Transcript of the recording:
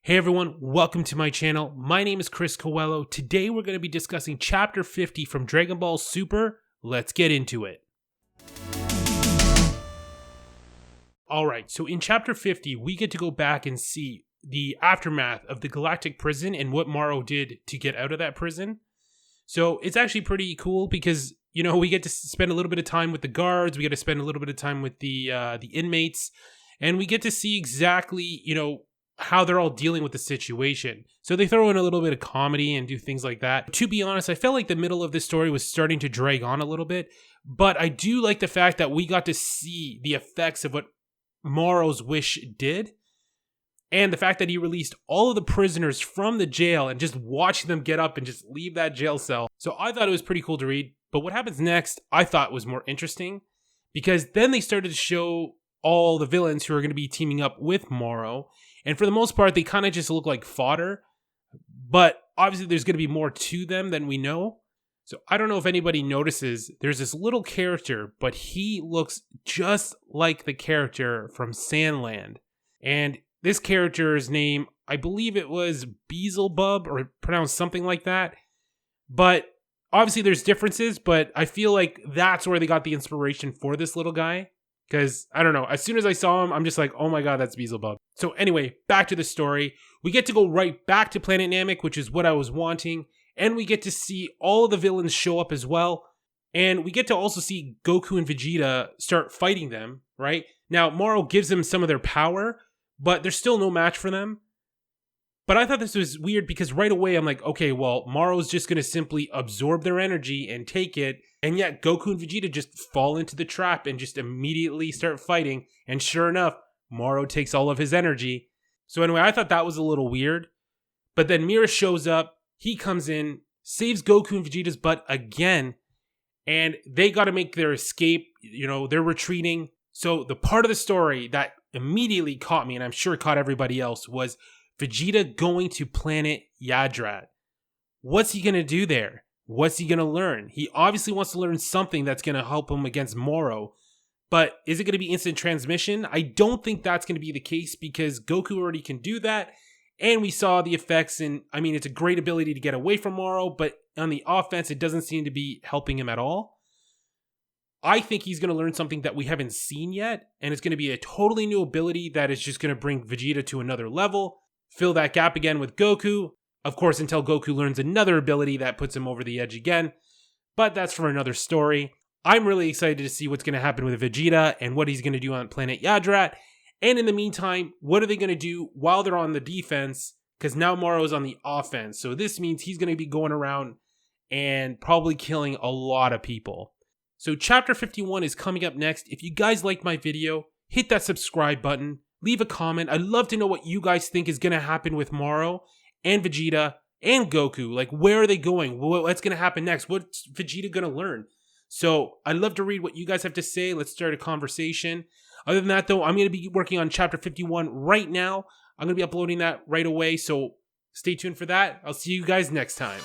Hey everyone, welcome to my channel. My name is Coelho. Today we're going to be discussing Chapter 50 from Dragon Ball Super. Let's get into it. Alright, so in Chapter 50, we get to go back and see the aftermath of the Galactic Prison and what Moro did to get out of that prison. So it's actually pretty cool because, we get to spend a little bit of time with the guards, we get to spend a little bit of time with the inmates, and we get to see exactly, how they're all dealing with the situation. So they throw in a little bit of comedy and do things like that. To be honest, I felt like the middle of this story was starting to drag on a little bit, but I do like the fact that we got to see the effects of what Moro's wish did, and the fact that he released all of the prisoners from the jail and just watching them get up and just leave that jail cell. So I thought it was pretty cool to read, but what happens next I thought was more interesting, because then they started to show all the villains who are going to be teaming up with Moro. And for the most part, they kind of just look like fodder. But obviously, there's going to be more to them than we know. So I don't know if anybody notices, there's this little character, but he looks just like the character from Sandland. And this character's name, I believe it was Beelzebub, or pronounced something like that. But obviously, there's differences, but I feel like that's where they got the inspiration for this little guy. Because, I don't know, as soon as I saw him, I'm just like, oh my god, that's Beelzebub. So anyway, back to the story. We get to go right back to Planet Namek, which is what I was wanting. And we get to see all of the villains show up as well. And we get to also see Goku and Vegeta start fighting them, right? Now, Moro gives them some of their power, but there's still no match for them. But I thought this was weird because right away I'm like, okay, well, Moro's just going to simply absorb their energy and take it. And yet Goku and Vegeta just fall into the trap and just immediately start fighting. And sure enough, Moro takes all of his energy. So anyway, I thought that was a little weird. But then Mira shows up. He comes in, saves Goku and Vegeta's butt again. And they got to make their escape. They're retreating. So the part of the story that immediately caught me, and I'm sure caught everybody else, was Vegeta going to planet Yadrat. What's he going to do there? What's he going to learn? He obviously wants to learn something that's going to help him against Moro. But is it going to be instant transmission? I don't think that's going to be the case because Goku already can do that. And we saw the effects, and it's a great ability to get away from Moro, but on the offense, it doesn't seem to be helping him at all. I think he's going to learn something that we haven't seen yet, and it's going to be a totally new ability that is just going to bring Vegeta to another level, fill that gap again with Goku, of course, until Goku learns another ability that puts him over the edge again, but that's for another story. I'm really excited to see what's going to happen with Vegeta and what he's going to do on planet Yadrat. And in the meantime, what are they going to do while they're on the defense? Because now Moro's on the offense. So this means he's going to be going around and probably killing a lot of people. So Chapter 51 is coming up next. If you guys like my video, hit that subscribe button. Leave a comment. I'd love to know what you guys think is going to happen with Moro and Vegeta and Goku. Like, where are they going? What's going to happen next? What's Vegeta going to learn? So I'd love to read what you guys have to say. Let's start a conversation. Other than that, though, I'm going to be working on Chapter 51 right now. I'm going to be uploading that right away. So stay tuned for that. I'll see you guys next time.